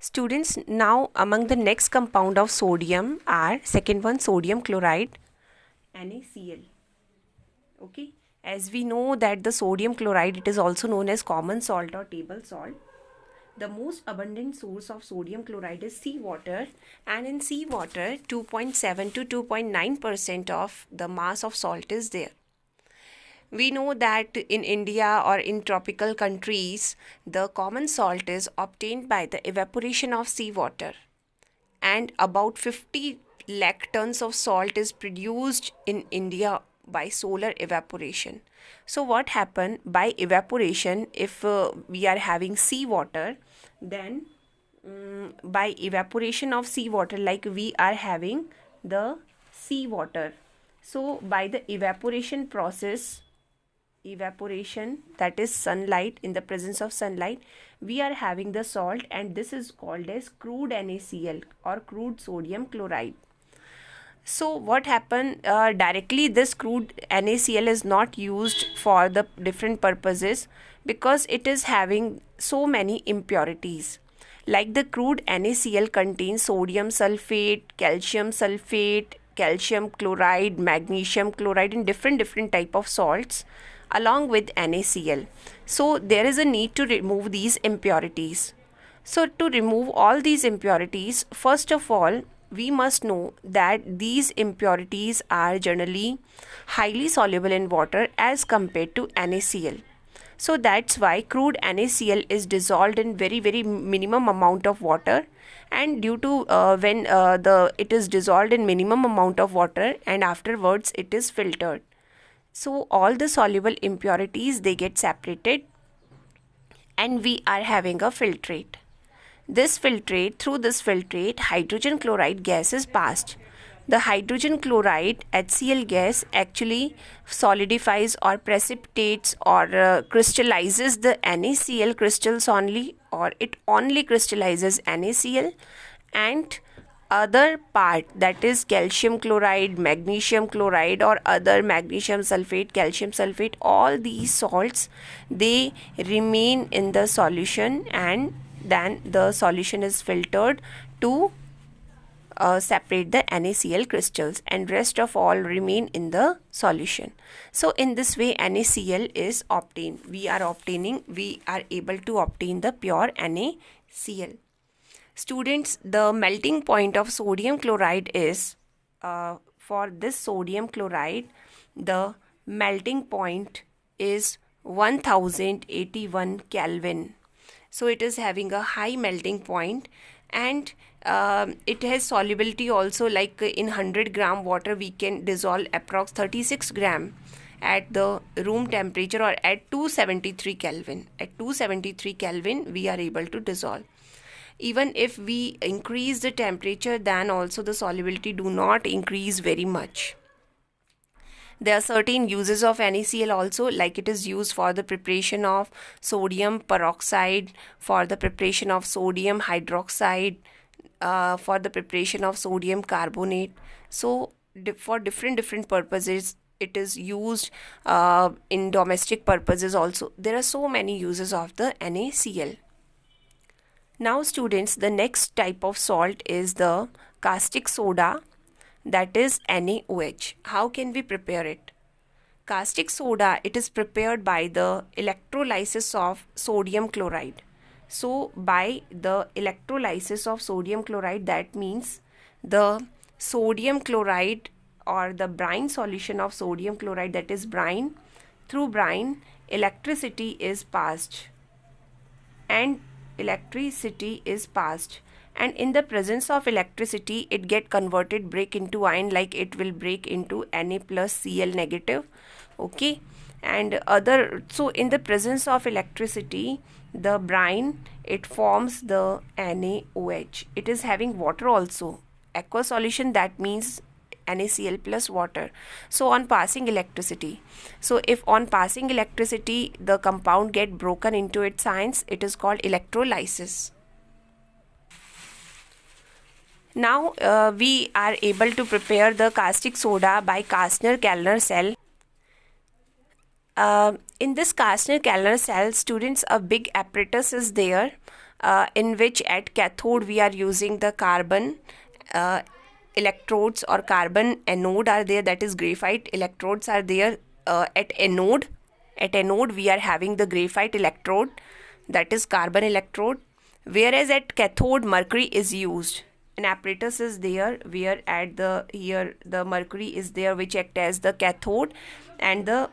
Students, now among the next compound of sodium are second one sodium chloride, NaCl. Okay, as we know that the sodium chloride, it is also known as common salt or table salt. The most abundant source of sodium chloride is seawater, and in seawater 2.7 to 2.9% of the mass of salt is there. We know that in India or in tropical countries, the common salt is obtained by the evaporation of seawater, and about 50 lakh tons of salt is produced in India by solar evaporation. So, what happen by evaporation? If we are having seawater, then by evaporation of seawater, like we are having the seawater. So, by the evaporation, that is sunlight, in the presence of sunlight, we are having the salt, and this is called as crude NaCl or crude sodium chloride. So what happened directly, this crude NaCl is not used for the different purposes because it is having so many impurities. Like the crude NaCl contains sodium sulfate, calcium chloride, magnesium chloride, and different type of salts along with NaCl. So there is a need to remove these impurities. So to remove all these impurities, first of all, we must know that these impurities are generally highly soluble in water as compared to NaCl. So that's why crude NaCl is dissolved in very minimum amount of water, and due to when the it is dissolved in minimum amount of water and afterwards it is filtered. So all the soluble impurities, they get separated and we are having a filtrate. Through this filtrate, hydrogen chloride gas is passed. The hydrogen chloride HCl gas actually solidifies or precipitates or crystallizes the NaCl crystals only, or it only crystallizes NaCl, and other part, that is calcium chloride, magnesium chloride, or other magnesium sulfate, calcium sulfate, all these salts, they remain in the solution, and then the solution is filtered to separate the NaCl crystals, and rest of all remain in the solution. So in this way NaCl is obtained. We are able to obtain the pure NaCl. Students, the melting point of sodium chloride is, for this sodium chloride, the melting point is 1081 Kelvin. So it is having a high melting point, and it has solubility also, like in 100 gram water we can dissolve approx 36 gram at the room temperature, or at 273 Kelvin. At 273 Kelvin we are able to dissolve. Even if we increase the temperature, then also the solubility do not increase very much. There are certain uses of NaCl also, like it is used for the preparation of sodium peroxide, for the preparation of sodium hydroxide, for the preparation of sodium carbonate. So for different purposes it is used, in domestic purposes also. There are so many uses of the NaCl. Now students, the next type of salt is the caustic soda, that is NaOH. How can we prepare it? Caustic soda, it is prepared by the electrolysis of sodium chloride. So by the electrolysis of sodium chloride, that means the sodium chloride or the brine solution of sodium chloride, that is brine, through brine electricity is passed, and in the presence of electricity it get converted, break into ion, like it will break into Na plus Cl negative. Okay, and so in the presence of electricity, the brine, it forms the NaOH. It is having water also, aqueous solution, that means NaCl plus water. So on passing electricity, the compound get broken into its ions, it is called electrolysis. Now we are able to prepare the caustic soda by Castner-Kellner cell. In this Castner-Kellner cell, students, a big apparatus is there, in which at cathode we are using the carbon electrodes or carbon anode are there, that is graphite electrodes are there. At anode we are having the graphite electrode, that is carbon electrode, whereas at cathode mercury is used. An apparatus is there where at the here the mercury is there which act as the cathode, and the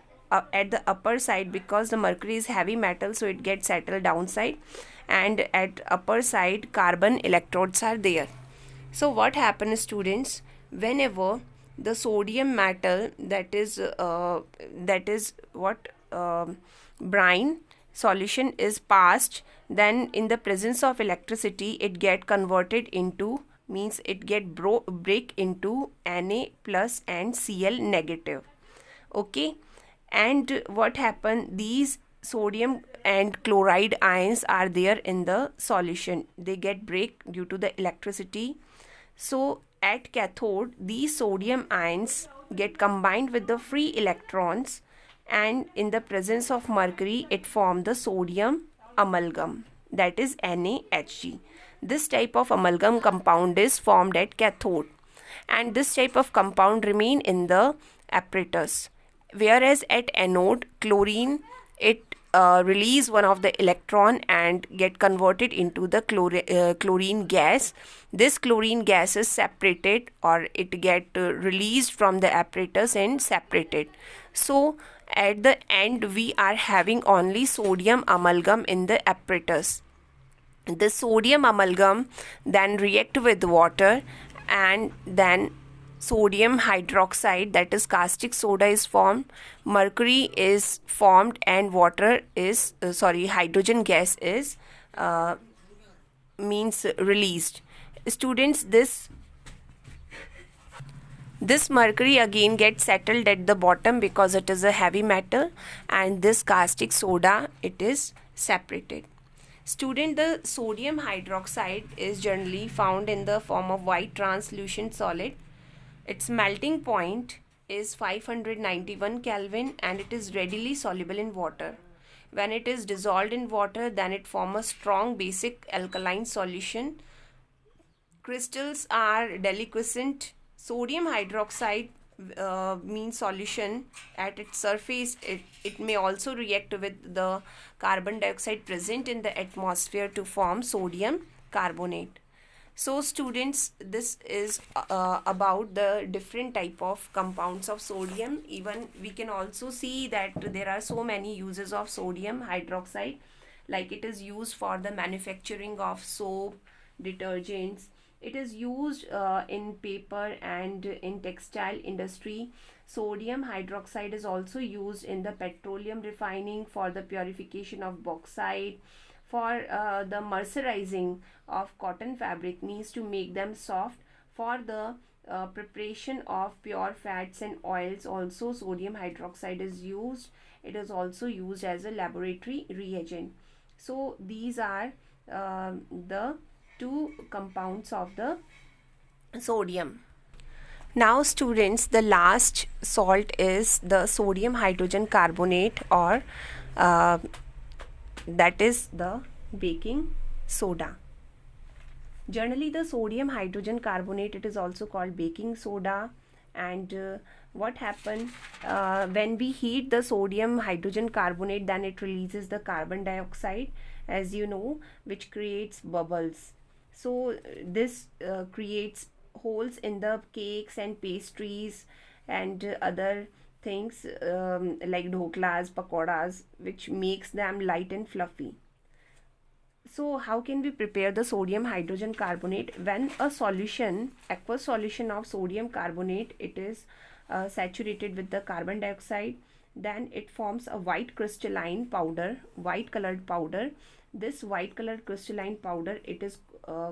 at the upper side, because the mercury is heavy metal, so it gets settled downside, and at upper side carbon electrodes are there. So what happens, students, whenever the sodium metal, that is what brine solution is passed, then in the presence of electricity it get converted into, means it get break into Na plus and Cl negative. Okay, and what happen, these sodium and chloride ions are there in the solution, they get break due to the electricity. So at cathode these sodium ions get combined with the free electrons, and in the presence of mercury it form the sodium amalgam, that is NaHg. This type of amalgam compound is formed at cathode, and this type of compound remain in the apparatus, whereas at anode chlorine, it release one of the electron and get converted into the chlorine gas. This chlorine gas is separated, or it get released from the apparatus and separated. So at the end we are having only sodium amalgam in the apparatus. The sodium amalgam then react with water, and then sodium hydroxide, that is caustic soda, is formed, mercury is formed, and water is hydrogen gas is means released. Students, this mercury again gets settled at the bottom because it is a heavy metal, and this caustic soda, it is separated. Student, the sodium hydroxide is generally found in the form of white translucent solid. Its melting point is 591 Kelvin, and it is readily soluble in water. When it is dissolved in water, then it forms a strong basic alkaline solution. Crystals are deliquescent. Sodium hydroxide means solution at its surface. It may also react with the carbon dioxide present in the atmosphere to form sodium carbonate. So students, this is about the different type of compounds of sodium. Even we can also see that there are so many uses of sodium hydroxide, like it is used for the manufacturing of soap, detergents. It is used in paper and in textile industry. Sodium hydroxide is also used in the petroleum refining, for the purification of bauxite, for the mercerizing of cotton fabric, means to make them soft, for the preparation of pure fats and oils. Also sodium hydroxide is used. It is also used as a laboratory reagent. So these are the two compounds of the sodium. Now students, the last salt is the sodium hydrogen carbonate, or that is the baking soda. Generally the sodium hydrogen carbonate, it is also called baking soda. And what happen when we heat the sodium hydrogen carbonate, then it releases the carbon dioxide, as you know, which creates bubbles. So this creates holes in the cakes and pastries and other things like dhoklas, pakoras, which makes them light and fluffy. So how can we prepare the sodium hydrogen carbonate? When a solution, aqueous solution of sodium carbonate, it is saturated with the carbon dioxide, then it forms a white crystalline powder, white colored powder. This white colored crystalline powder, it is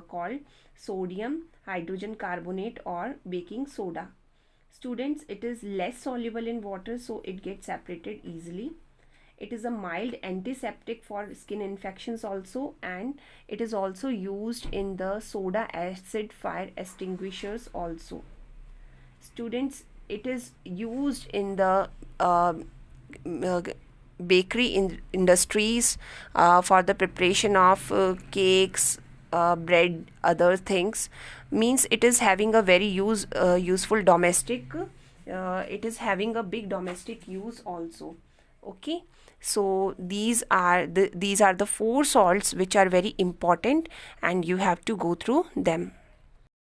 called sodium hydrogen carbonate or baking soda. Students, it is less soluble in water, so it gets separated easily. It is a mild antiseptic for skin infections also, and it is also used in the soda acid fire extinguishers also. Students, it is used in the bakery industries, for the preparation of cakes, bread, other things, means it is having a very useful domestic, it is having a big domestic use also. Okay, so these are the four salts which are very important, and you have to go through them.